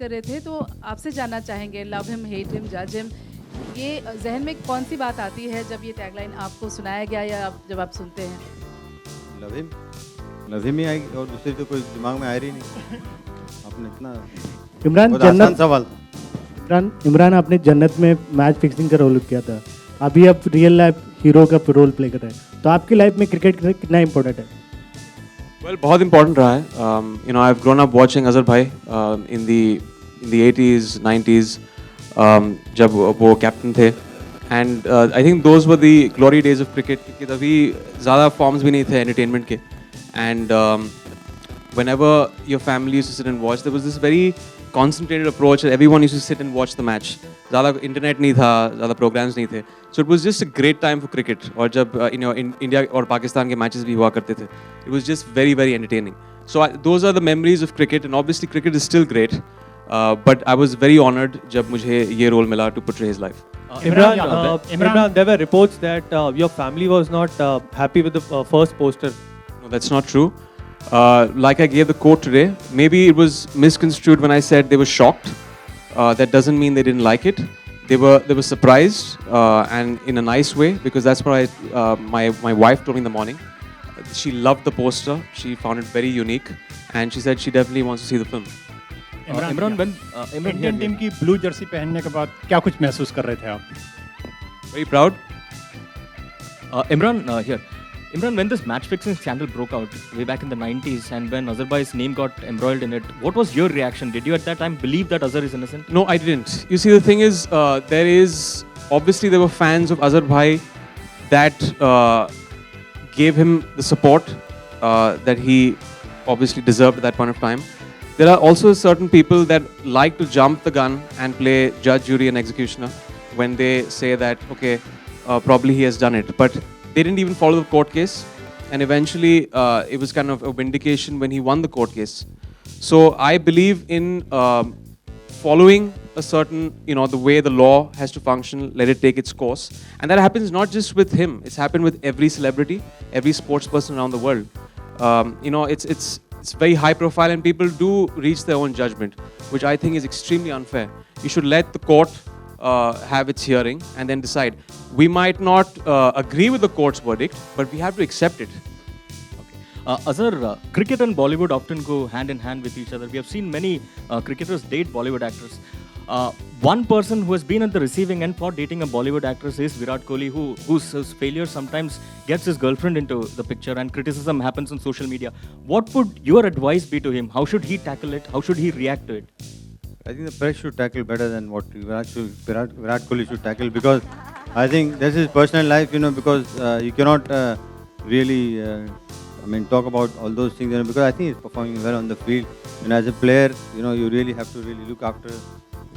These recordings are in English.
कर रहे थे, तो आपसे जानना चाहेंगे, लव हिम, हेट हिम, जज हिम, ये जहन में कौन सी बात आती है जब ये टैगलाइन आपको सुनाया गया या जब आप सुनते हैं? Love him, love him he आएगी और दूसरी तो कोई दिमाग में आ रही नहीं। आपने इतना इमरान बहुत आसान सवाल था। इमरान आपने जन्नत में मैच फिक्सिंग का रोल किया था, अभी आप रियल लाइफ हीरो का रोल प्ले कर रहे हैं, तो आपकी लाइफ में क्रिकेट कितना इम्पोर्टेंट है? Well, बहुत important रहा है. You know, I've grown up watching Azhar Bhai in the 80s, 90s, जब वो कैप्टन थे. And I think those were the glory days of cricket, क्योंकि तभी ज़्यादा forms भी नहीं थे entertainment के. And whenever your family used to sit and watch, there was this very concentrated approach that everyone used to sit and watch the match. ज़्यादा internet नहीं था, ज़्यादा programs नहीं थे. So it was just a great time for cricket. और जब India और पाकिस्तान के matches भी हुआ करते थे, it was just very, very entertaining. So those are the memories of cricket, and obviously cricket is still great. But I was very honored जब मुझे ये role मिला to portray his life. Imran, there were reports that your family was not happy with the first poster. No, that's not true. Like I gave the quote today, maybe it was misconstrued when I said they were shocked. That doesn't mean they didn't like it. They were surprised and in a nice way, because that's what my wife told me in the morning. She loved the poster. She found it very unique, and she said she definitely wants to see the film. Imran Indian team की blue Jersey पहनने के बाद क्या कुछ महसूस कर रहे थे आप? Very proud. Imran, here. Imran, when this match fixing scandal broke out way back in the 90s and when Azhar Bhai's name got embroiled in it, what was your reaction? Did you at that time believe that Azhar is innocent? No, I didn't. You see, the thing is, there were fans of Azhar Bhai that gave him the support that he obviously deserved at that point of time. There are also certain people that like to jump the gun and play judge, jury, and executioner when they say that, okay, probably he has done it. But they didn't even follow the court case. And eventually, it was kind of a vindication when he won the court case. So I believe in following a certain, the way the law has to function, let it take its course. And that happens not just with him. It's happened with every celebrity, every sports person around the world. It's very high profile, and people do reach their own judgment, which I think is extremely unfair. You should let the court have its hearing and then decide. We might not agree with the court's verdict, but we have to accept it. Azhar, cricket and Bollywood often go hand in hand with each other. We have seen many cricketers date Bollywood actors. One person who has been at the receiving end for dating a Bollywood actress is Virat Kohli, whose failure sometimes gets his girlfriend into the picture and criticism happens on social media. What would your advice be to him? How should he tackle it? How should he react to it? I think the press should tackle better than what Virat Kohli should tackle, because I think this is personal life, because you cannot really, talk about all those things, because I think he's performing well on the field. And as a player, you really have to really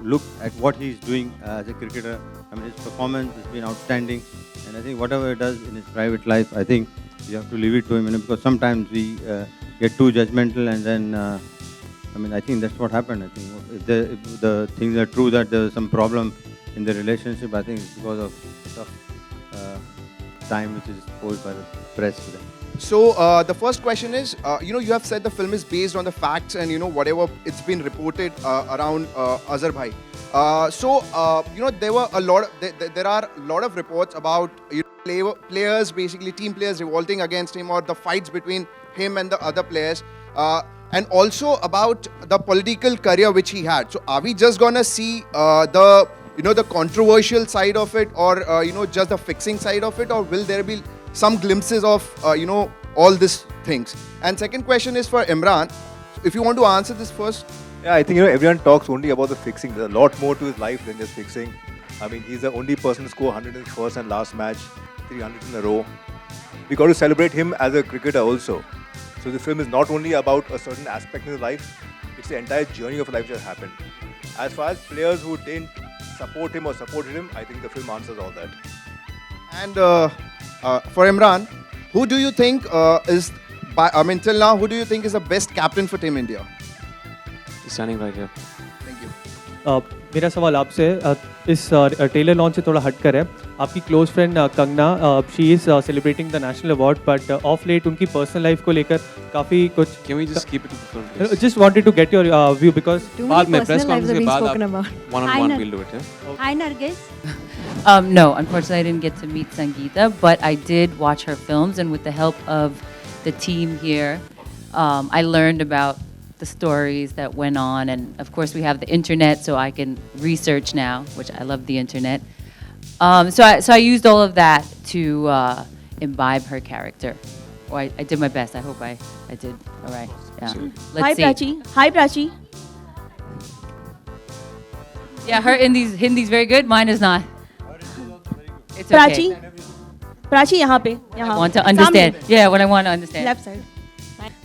look at what he's doing as a cricketer. His performance has been outstanding, and I think whatever he does in his private life, I think you have to leave it to him, because sometimes we get too judgmental, and then I think that's what happened. I think if the things are true that there was some problem in the relationship, I think it's because of tough time which is posed by the press to them. So the first question is, you have said the film is based on the facts and whatever it's been reported around Azhar Bhai. There were there are a lot of reports about players, basically team players, revolting against him, or the fights between him and the other players, and also about the political career which he had. So are we just gonna see the controversial side of it, or just the fixing side of it, or will there be some glimpses of all these things? And second question is for Imran. If you want to answer this first. Yeah, I think everyone talks only about the fixing. There's a lot more to his life than just fixing. He's the only person to score 100 in his first and last match, 300 in a row. We got to celebrate him as a cricketer also. So the film is not only about a certain aspect in his life, it's the entire journey of life that happened. As far as players who didn't support him or supported him, I think the film answers all that. And for Imran, who do you think till now, who do you think is the best captain for Team India? He's standing right here. Thank you. मेरा सवाल आपसे इस trailer launch से थोड़ा हटकर है. आपकी close friend Kangana, she is celebrating the national award, but of late उनकी पर्सनल लाइफ को लेकर काफ़ी कुछ. Can we just keep it to the film, please? Just wanted to get your view because बाद में press conference के बाद आप one-on-one we'll do it. Yeah? Hi, Nargis. No, unfortunately, I didn't get to meet Sangeeta, but I did watch her films, and with the help of the team here, I learned about the stories that went on, and of course, we have the internet, so I can research now, which I love the internet. So I used all of that to imbibe her character. Oh, I did my best. I hope I did all right. Yeah. Let's Hi, see. Prachi. Hi, Prachi. Yeah, her Hindi's very good. Mine is not. It's Prachi. okay. Prachi यहाँ पे, I यहाँ want to understand. Yeah, what I want to understand. Left side.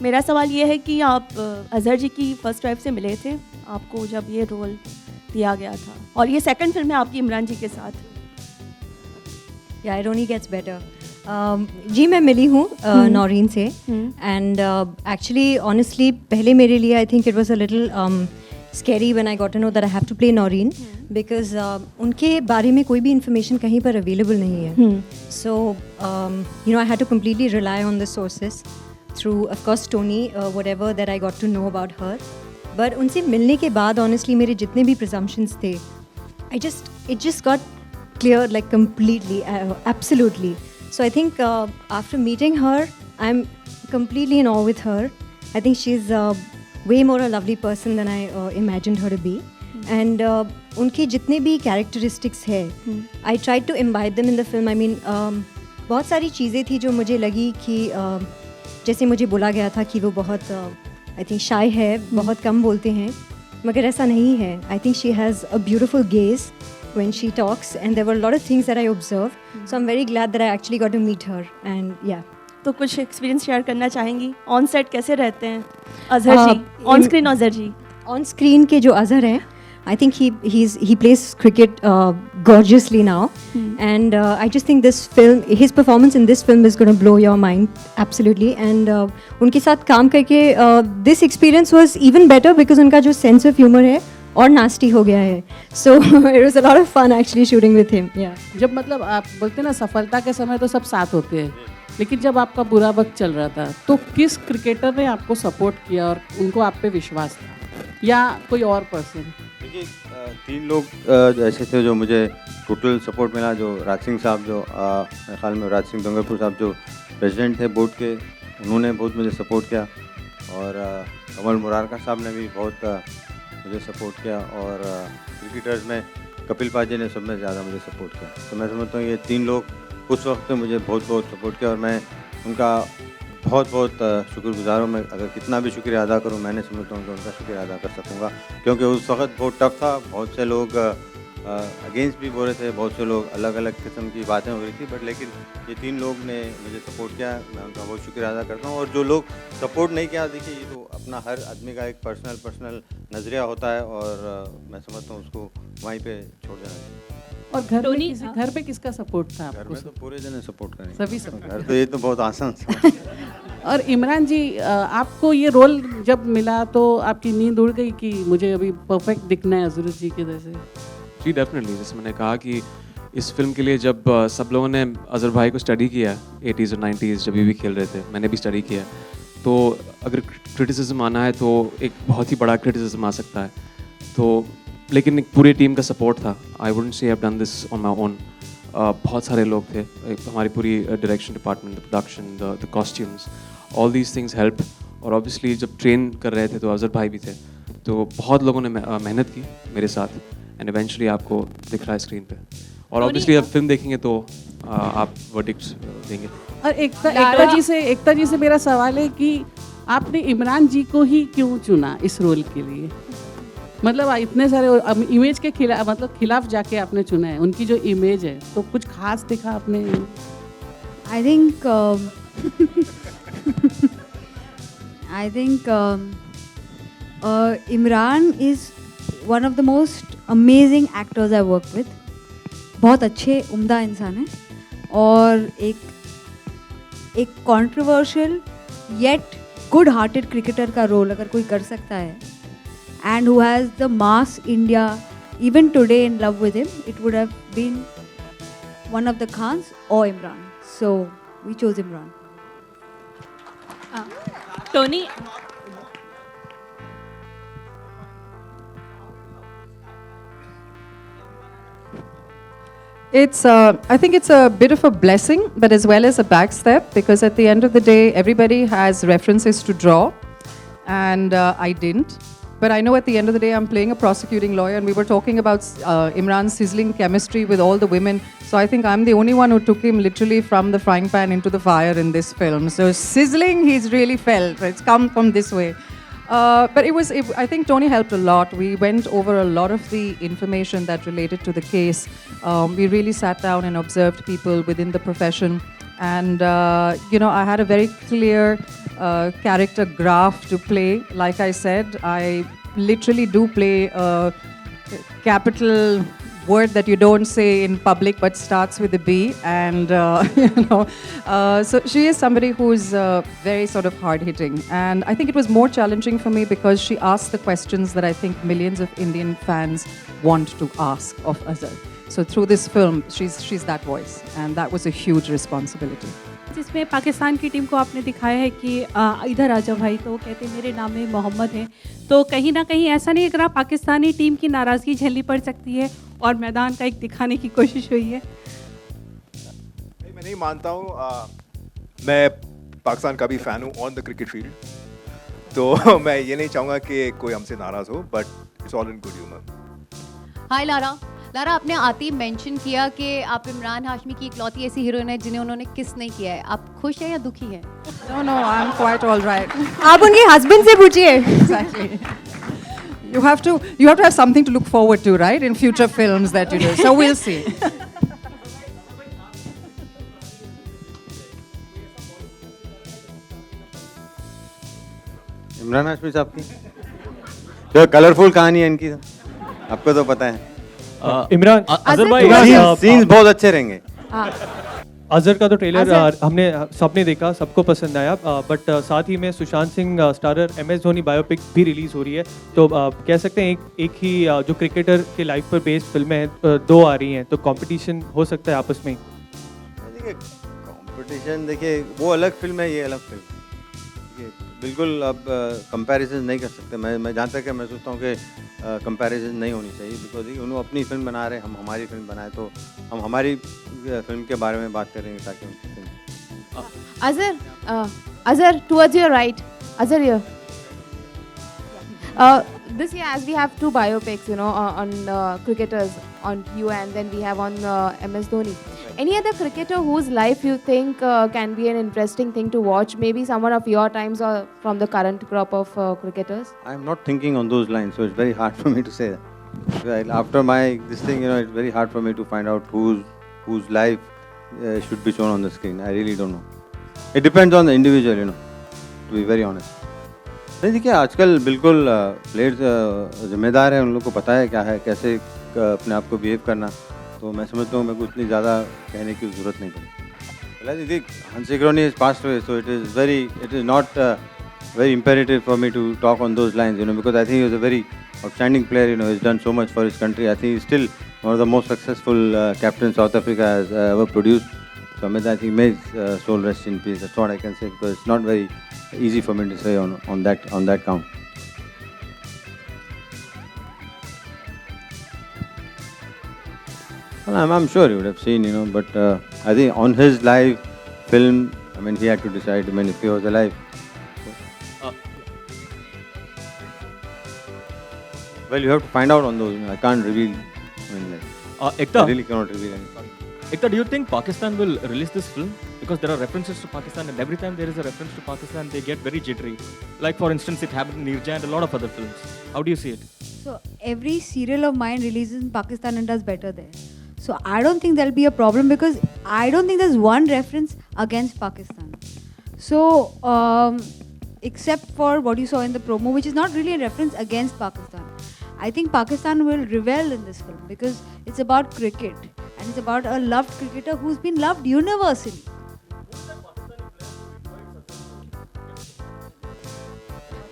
मेरा सवाल ये है कि आप अजहर जी की फर्स्ट वाइफ से मिले थे आपको जब ये रोल दिया गया था, और ये सेकंड फिल्म है आपकी इमरान जी के साथ. या इट ओनली गेट्स बेटर. जी मैं मिली हूँ नौरीन से, एंड एक्चुअली ऑनेस्टली पहले मेरे लिए I think it was a little scary when I got to know that I have to play Naureen, because उनके बारे में कोई भी इंफॉर्मेशन कहीं पर अवेलेबल नहीं है. So you know I had to completely rely on the sources through of course Tony, whatever that I got to know about her. But उनसे मिलने के बाद ऑनेस्टली मेरे जितने भी प्रिजम्पशंस थे, it just got clear, like completely, absolutely. So I think after meeting her, I'm completely in awe with her. I think she's way more a lovely person than I imagined her to be. And उनकी जितने भी characteristics है, I tried to imbibe them in the film. I mean, बहुत सारी चीज़ें थी जो मुझे लगी कि जैसे मुझे बोला गया था कि वो बहुत I think shy है, बहुत कम बोलते हैं, मगर ऐसा नहीं है. I think she has a beautiful gaze when she talks, and there were a lot of things that I observed. So I'm very glad that I actually got to meet her, and yeah. तो कुछ experience share करना चाहेंगी? On set कैसे रहते हैं Azhar ji? On screen Azhar ji? On screen के जो अजहर हैं, I think he plays cricket gorgeously now, and I just think his performance in this film is going to blow your mind absolutely. And उनके साथ काम करके this experience was even better because उनका जो sense of humor है और nasty हो गया है. So it was a lot of fun actually shooting with him. Yeah. जब मतलब आप बोलते हैं ना सफलता के समय तो सब साथ होते हैं, लेकिन जब आपका बुरा वक्त चल रहा था तो किस क्रिकेटर ने आपको सपोर्ट किया और उनको आप पे विश्वास था, या कोई और पर्सन? देखिए 3 लोग ऐसे थे जो मुझे टोटल सपोर्ट मिला. जो राज सिंह साहब, जो मेरे ख्याल में राज सिंह डोंगरपुर साहब जो प्रेसिडेंट थे बोर्ड के, उन्होंने बहुत मुझे सपोर्ट किया. और कमल मुरारका साहब ने भी बहुत मुझे सपोर्ट किया. और क्रिकेटर्स में कपिल पाजी ने सब में ज़्यादा मुझे सपोर्ट किया. तो मैं समझता हूँ ये 3 लोग उस वक्त पे मुझे बहुत सपोर्ट किया, और मैं उनका बहुत शुक्रगुजार हूँ. मैं अगर कितना भी शुक्रिया अदा करूँ, मैंने समझता हूँ कि उनका शुक्रिया अदा कर सकूँगा, क्योंकि उस वक्त बहुत टफ था. बहुत से लोग अगेंस्ट भी बोल रहे थे, बहुत से लोग अलग अलग किस्म की बातें हो रही थी, बट लेकिन ये 3 लोग ने मुझे सपोर्ट किया. मैं उनका बहुत शुक्रिया अदा करता हूँ. और जो लोग सपोर्ट नहीं किया, देखिए ये तो अपना हर आदमी का एक पर्सनल नज़रिया होता है, और मैं समझता हूँ उसको वहीं पे छोड़ देना चाहिए. और घर पे किसका सपोर्ट था आपको? घर में तो पूरे जने सपोर्ट करें, सभी सपोर्ट. घर तो ये तो बहुत आसान था. और इमरान जी, आपको ये रोल जब मिला तो आपकी नींद उड़ गई कि मुझे अभी परफेक्ट दिखना है अजहर जी के जैसे? जी डेफिनेटली. जैसे मैंने कहा कि इस फिल्म के लिए जब सब लोगों ने अजहर भाई को स्टडी किया 80s और 90s जब भी खेल रहे थे, मैंने भी स्टडी किया, तो अगर क्रिटिसिज्म आना है तो एक बहुत ही बड़ा क्रिटिसिज्म आ सकता है. तो लेकिन एक पूरी टीम का सपोर्ट था. I wouldn't say I have done this on my own. बहुत सारे लोग थे, हमारी पूरी direction department, the production, the costumes, all these things help. और ऑब्वियसली जब ट्रेन कर रहे थे तो अजहर भाई भी थे, तो बहुत लोगों ने मेहनत की मेरे साथ, एंड इवेंचुअली आपको दिख रहा है स्क्रीन पे. और ऑब्वियसली अब फिल्म देखेंगे तो आप वर्डिक्ट देंगे. और एकता जी से मेरा सवाल है कि आपने इमरान जी को ही क्यों चुना इस रोल के लिए? मतलब इतने सारे इमेज के खिलाफ जाके आपने चुना है, उनकी जो इमेज है, तो कुछ खास दिखा आपने? I think Imran is one of the most amazing actors I worked with. बहुत अच्छे उम्दा इंसान है, और एक controversial yet good hearted cricketer का रोल अगर कोई कर सकता है, and who has the mass India even today in love with him, it would have been one of the Khans or Imran. So we chose Imran. Tony, I think it's a bit of a blessing, but as well as a backstep, because at the end of the day, everybody has references to draw, and I didn't. But I know at the end of the day, I'm playing a prosecuting lawyer, and we were talking about Imran's sizzling chemistry with all the women. So I think I'm the only one who took him literally from the frying pan into the fire in this film. So sizzling, he's really felt. It's come from this way. But I think Tony helped a lot. We went over a lot of the information that related to the case. We really sat down and observed people within the profession. And, I had a very clear character graph to play. Like I said, I literally do play a capital word that you don't say in public but starts with a B. And, so she is somebody who's very sort of hard-hitting. And I think it was more challenging for me because she asked the questions that I think millions of Indian fans want to ask of Azhar. So through this film, she's that voice. And that was a huge responsibility. जिसमें पाकिस्तान की team को आपने दिखाया है कि इधर आ जाओ भाई, तो वो कहते हैं मेरे नाम में मोहम्मद है, तो कहीं ना कहीं ऐसा नहीं अगर पाकिस्तानी टीम की नाराज़गी झेलनी पड़ सकती है और मैदान का एक दिखाने की कोशिश हुई है? मैं नहीं मानता हूँ, मैं पाकिस्तान का भी फ़ैन हूँ ऑन द क्रिकेट फील्ड, तो मैं ये नहीं चाहूँगा कि कोई हमसे नाराज़ हो, but it's all in good humour. Hi Lara, आपने आते ही मेंशन किया कि आप इमरान हाशमी की इकलौती ऐसी हीरोइन है जिन्हें उन्होंने किस नहीं किया है। आप खुश हैं या दुखी हैं? No, I'm quite all right. आप उनके हस्बैंड से पूछिए। Exactly. You have to have something to look forward to, right? In future films that you do. So we'll see. Imran Hashmi साहब की जो कलरफुल कहानी है इनकी, आपको तो पता है। इमरान, अजहर भाई, सीन्स बहुत अच्छे रहेंगे। अजहर का तो ट्रेलर हमने सबने देखा, सबको पसंद आया, बट साथ ही में Sushant Singh starrer MS Dhoni biopic भी रिलीज हो रही है, तो कह सकते हैं एक ही जो क्रिकेटर के लाइफ पर बेस्ड फिल्में हैं, दो आ रही हैं, तो कंपटीशन हो सकता है आपस में? देखिए कंपटीशन, देखिए वो अलग फिल्म है, ये अलग फिल्म, बिल्कुल अब कंपैरिजन नहीं कर सकते। मैं जहाँ तक मैं सोचता हूँ कि कंपैरिजन नहीं होनी चाहिए, बिकॉज उन्होंने अपनी फिल्म बना रहे हैं, हम हमारी फिल्म बनाए, तो हम हमारी फिल्म के बारे में बात करेंगे ताकि उनकी film. Azhar, towards your right. Azhar here. This year, as we have two biopics, on cricketers, on you, and then we have on MS Dhoni. Any other cricketer whose life you think can be an interesting thing to watch? Maybe someone of your times or from the current crop of cricketers? I'm not thinking on those lines, so it's very hard for me to say that. Well, after this thing, it's very hard for me to find out whose life should be shown on the screen. I really don't know. It depends on the individual, to be very honest. नहीं देखिए, आजकल बिल्कुल players जिम्मेदार हैं, उन लोगों को पता है क्या है, कैसे अपने आप को बिहेव करना, तो मैं समझता हूँ मेरे को इतनी ज़्यादा कहने की ज़रूरत नहीं पड़ी। दीदी Hansi Crony has passed away, so it is not very imperative for me to talk on those lines, because I think he was a very outstanding player, he's done so much for his country. I think he's still one of the most successful captains South Africa has ever produced. So I think may his soul rest in peace. That's what I can say, because it's not very easy for me to say on that count. Well, I'm sure he would have seen, but I think on his live film, he had to decide, if he was alive. Well, you have to find out on those. I can't reveal. Ekta, I really cannot reveal anything. Ekta, do you think Pakistan will release this film? Because there are references to Pakistan, and every time there is a reference to Pakistan, they get very jittery. Like, for instance, it happened in Nirja and a lot of other films. How do you see it? So, every serial of mine releases in Pakistan and does better there. So, I don't think there'll be a problem, because I don't think there's one reference against Pakistan. So, except for what you saw in the promo, which is not really a reference against Pakistan. I think Pakistan will revel in this film, because it's about cricket. And it's about a loved cricketer who's been loved universally.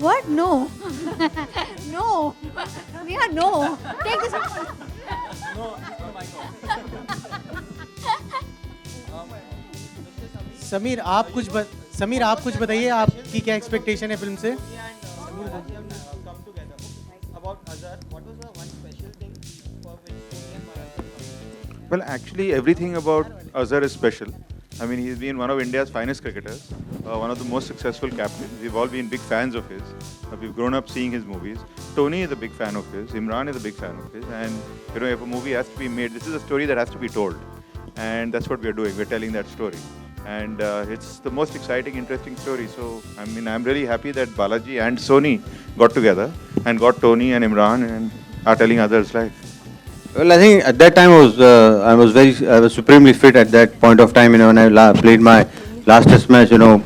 What? No. No. Neha, no. Take this one. Sameer आप कुछ बताइए, आपकी क्या expectation है film से? Well, actually, everything about Azhar is special. I mean, he's been one of India's finest cricketers, one of the most successful captains. We've all been big fans of his. We've grown up seeing his movies. Tony is a big fan of his. Imran is a big fan of his. And, you know, if a movie has to be made, this is a story that has to be told. And that's what we're doing. We're telling that story. And it's the most exciting, interesting story. So, I mean, I'm really happy that Balaji and Sony got together and got Tony and Imran and are telling Azhar's life. Well, I think at that time I was supremely fit at that point of time. You know, when I played my last Test match. You know,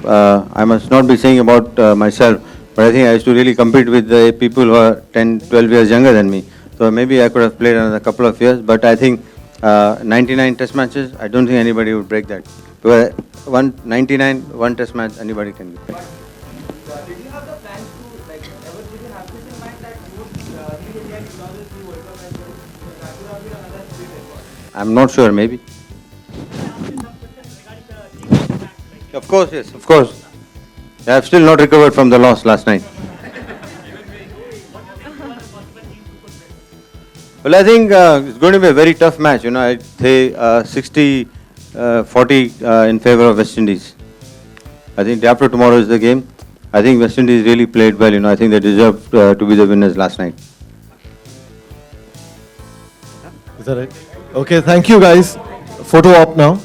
I must not be saying about myself, but I think I used to really compete with the people who are 10, 12 years younger than me. So maybe I could have played another couple of years. But I think 99 Test matches, I don't think anybody would break that. Because 1 Test match, anybody can do. I'm not sure, maybe. Of course, yes, of course. I have still not recovered from the loss last night. Well, I think it's going to be a very tough match. You know, I'd say 60-40 in favor of West Indies. I think day after tomorrow is the game. I think West Indies really played well. You know, I think they deserved to be the winners last night. Is that right? Okay, thank you guys. Photo op now.